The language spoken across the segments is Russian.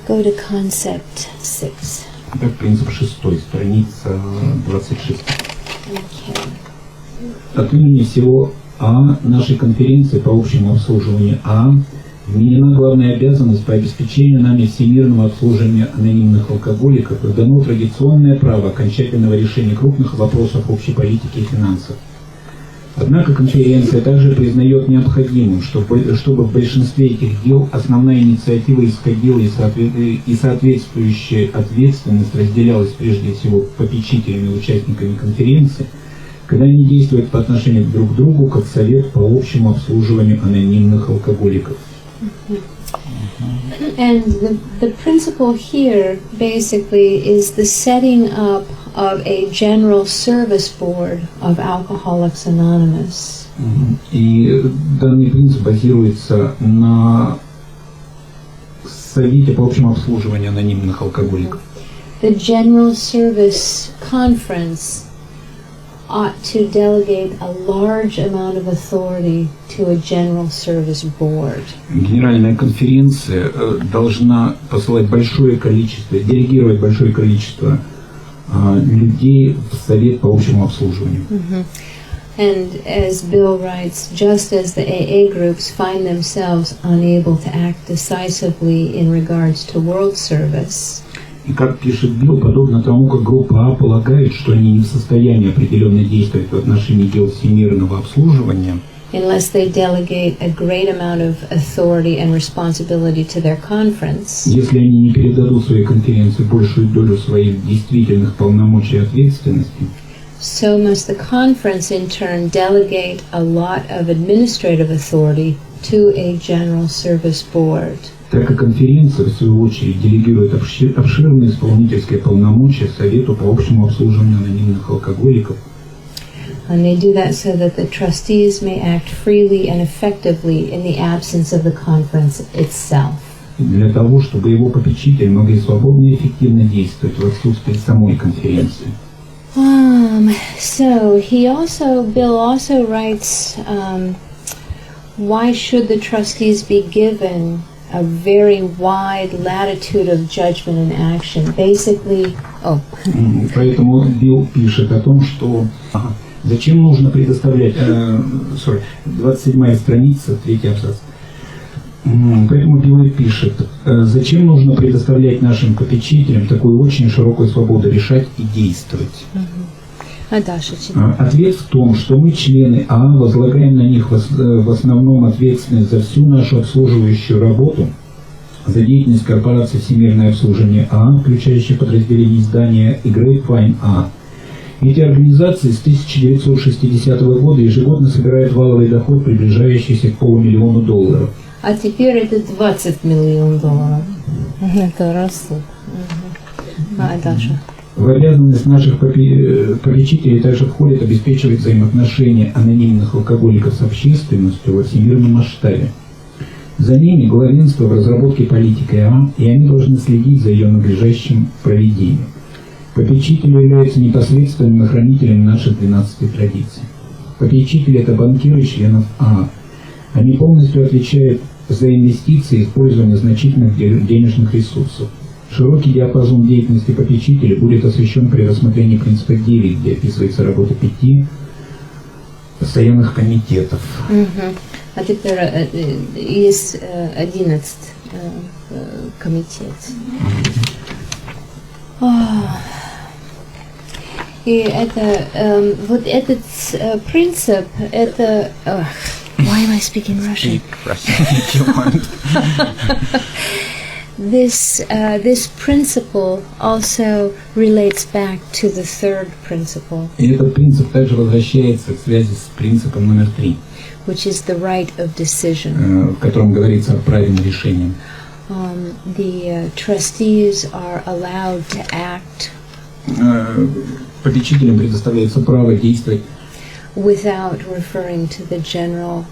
Go to concept 6. Это принцип 6, страница 26. Okay. От имени всего нашей конференции по общему обслуживанию вменена главная обязанность по обеспечению нами всемирного обслуживания анонимных алкоголиков и дано традиционное право окончательного решения крупных вопросов общей политики и финансов. Однако конференция также признает необходимым, чтобы в большинстве этих дел основная инициатива исходила и соответствующая ответственность разделялась прежде всего попечителями и участниками конференции, когда они действуют по отношению друг к другу как совет по общему обслуживанию анонимных алкоголиков. And the principle here basically is the setting up of a general service board of Alcoholics Anonymous. И данный принцип базируется на совете по общему обслуживанию анонимных алкоголиков. The General Service Conference ought to delegate a large amount of authority to a General Service Board. Генеральная конференция должна посылать большое количество, делегировать большое количество людей в совет по общему обслуживанию. And as Bill writes, just as the AA groups find themselves unable to act decisively in regards to world service, И как пишет Билл, подобно тому, как группа А полагает, что они не в состоянии определенно действовать в отношении дел всемирного обслуживания, unless they delegate a great amount of authority and responsibility to their conference, если они не передадут своей конференции большую долю своих действительных полномочий и ответственности, so must the conference in turn delegate a lot of administrative authority to a General Service Board. Так как конференция, в свою очередь, делегирует обширные исполнительские полномочия Совету по общему обслуживанию анонимных алкоголиков. And they do that so that the trustees may act freely and effectively in the absence of the conference itself. Для того, чтобы его попечители могли свободно и эффективно действовать в отсутствии самой конференции. So Bill also writes, why should the trustees be given a very wide latitude of judgment and action? Basically, Поэтому Билл пишет о том, что зачем нужно предоставлять, 27-я страница, 3-й абзац. Поэтому Билл пишет, зачем нужно предоставлять нашим попечителям такую очень широкую свободу решать и действовать. Ответ в том, что мы, члены возлагаем на них в основном ответственность за всю нашу обслуживающую работу, за деятельность корпорации «Всемирное обслуживание включающее подразделение издания и Grapevine Эти организации с 1960 года ежегодно собирают валовый доход, приближающийся к $500 000. А теперь это $20 миллионов. Это росло. Дальше. В обязанность наших попечителей также входит обеспечивать взаимоотношения анонимных алкоголиков с общественностью во всемирном масштабе. За ними главенство в разработке политики и они должны следить за ее надлежащим проведением. Попечители являются непосредственными хранителями наших 12 традиций. Попечители – это банкиры членов Они полностью отвечают за инвестиции и использование значительных денежных ресурсов. Широкий диапазон деятельности попечителей будет освещен при рассмотрении принципа 9, где описывается работа 5 постоянных комитетов. А теперь есть 11 комитет. И это вот этот принцип, это why am I speaking Russian? Speak Russian if you want. This principle also relates back to the third principle. И этот принцип также возвращается к связи с принципом номер 3, which is the right of decision. В котором говорится о правильном решении. The trustees are allowed to act. Попечителям предоставляется право действовать without referring to the general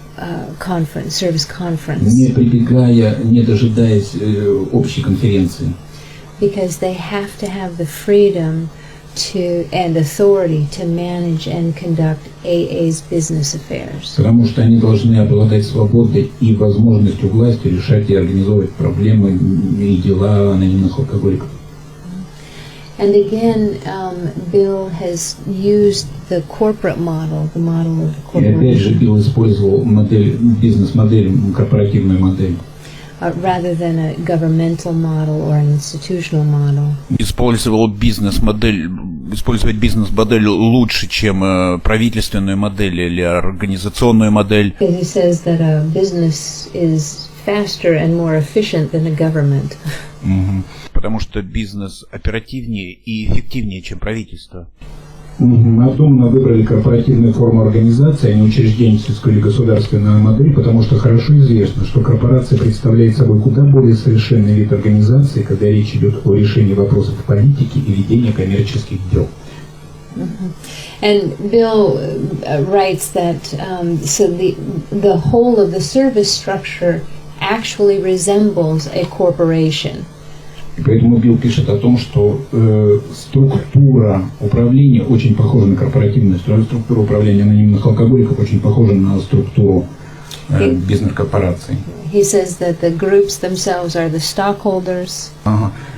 service conference. Не прибегая, не дожидаясь общей конференции. Because they have to have the freedom and authority to manage and conduct AA's business affairs. Потому что они должны обладать свободой и возможностью власти решать и организовывать проблемы и дела анонимных алкоголиков. And again, Bill has used the corporate model, the model of the И опять же corporation, Билл использовал бизнес-модель, корпоративную модель. Rather than a governmental model or an institutional model. Использовать бизнес-модель лучше, чем правительственную модель или организационную модель. Because he says that a business is faster and more efficient than a government. Потому что бизнес оперативнее и эффективнее, чем правительство. Обдуманно выбрали корпоративную форму организации, а не учрежденческую или государственную модель, потому что хорошо известно, что корпорация представляет собой куда более совершенный вид организации, когда речь идет о решении вопросов политики и ведении коммерческих дел. And Bill writes that so the whole of the service structure actually resembles a corporation. Поэтому Билл пишет о том, что структура управления очень похожа на корпоративную структура управления анонимных алкоголиков, очень похожа на структуру бизнес-корпораций. He says that the groups themselves are the stockholders.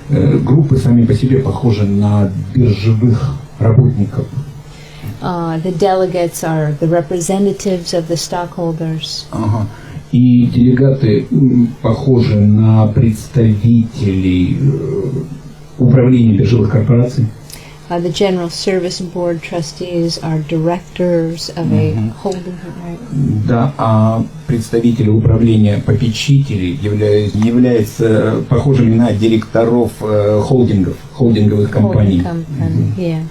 Группы сами по себе похожи на биржевых работников. The delegates are the representatives of the stockholders. И делегаты похожи на представителей управления биржевых корпораций. The General Service Board trustees are directors of a holding, right? Да, а представители управления попечителей являются похожими на директоров холдинговых компаний. Yeah.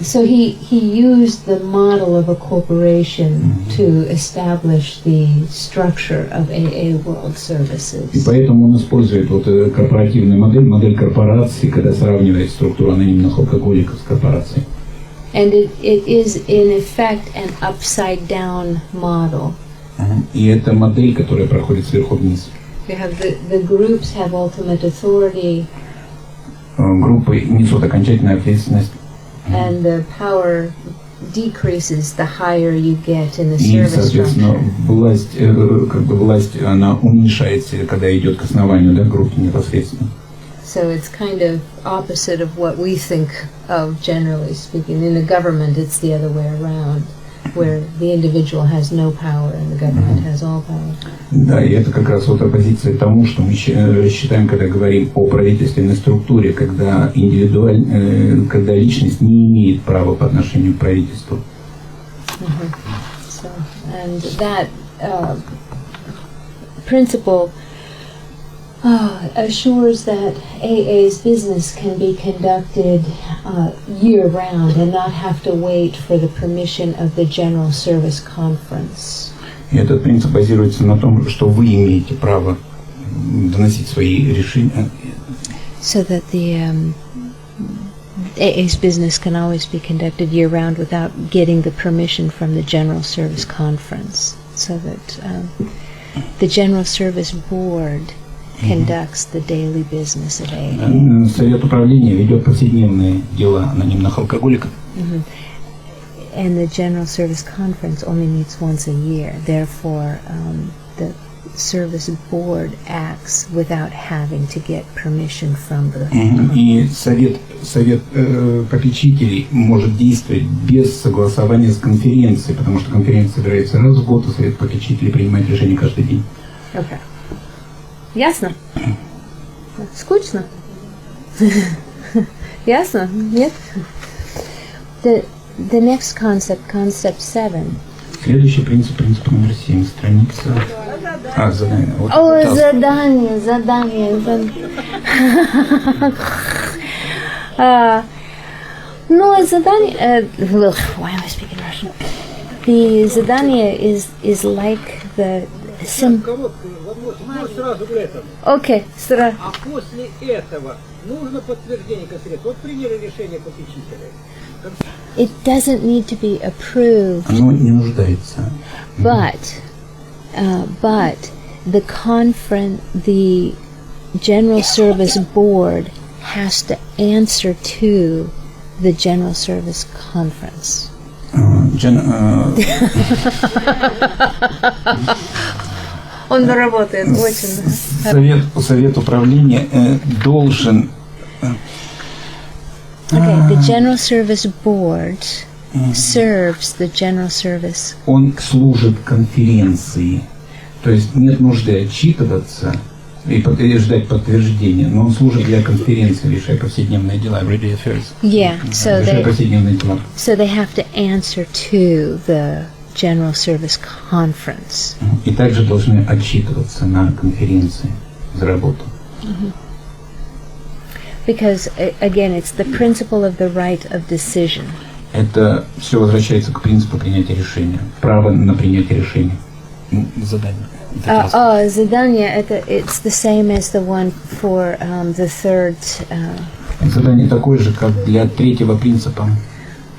So he used the model of a corporation to establish the structure of AA World Services. И поэтому он использует вот корпоративную модель корпорации, когда сравнивает структуру анонимных алкоголиков с корпорацией. And it is in effect an upside down model. И это модель, которая проходит сверху вниз. You have the groups have ultimate authority. Группы несут окончательную ответственность. And the power decreases the higher you get in the И, service соответственно, structure. власть, она уменьшается, когда идет к основанию, да, группы непосредственно. So it's kind of opposite of what we think of, generally speaking. In the government, it's the other way around, where the individual has no power and the government has all power. Да, и это как раз вот оппозиция тому, что мы считаем, когда говорим о правительственной структуре, когда когда личность не имеет права по отношению к правительству. So, and that principle assures that AA's business can be conducted year-round and not have to wait for the permission of the General Service Conference. И этот принцип базируется на том, что вы имеете право доносить свои решения. So that the AA's business can always be conducted year-round without getting the permission from the General Service Conference. So that the General Service Board conducts the daily business of AA. Совет управления ведет повседневные дела анонимных алкоголиков. And the General Service Conference only meets once a year. Therefore, the Service Board acts without having to get permission from the. И совет попечителей может действовать без согласования с конференцией, потому что конференция собирается раз в год, а совет попечителей принимает решения каждый день. Okay. Ясно? Скучно? Ясно? Нет? The next concept 7. Следующий принцип номер 7, страница. Задание. Вот, О, задание. Ну, задание. Why am I speaking Russian? The задание is like the. Сразу к этому. Okay, сразу. А после этого нужно подтверждение конкретно. Вот приняли решение попечителя. It doesn't need to be approved. Оно не нуждается. But the General Service Board has to answer to the General Service Conference? Он работает очень. Совет управления должен... Okay, the General Service Board serves the General Service. Он служит конференции. То есть нет нужды отчитываться и ждать подтверждения, но он служит для конференции, решая повседневные дела, everyday affairs. Yeah, so решая повседневные дела. So they have to answer to the General Service Conference. И также должны отчитываться на конференции за работу. Because, again, it's the principle of the right of decision. Это все возвращается к принципу принятия решения, право на принятие решений. Задание. Задание, it's the same as the one for the third. Задание такое же, как для третьего принципа.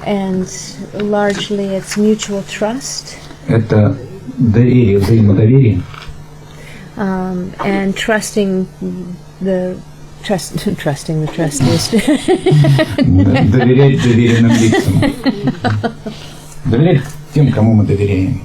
And largely it's mutual trust. Это доверие, взаимодоверие. And trusting the trustees. Доверять доверенным лицам. Доверять тем, кому мы доверяем.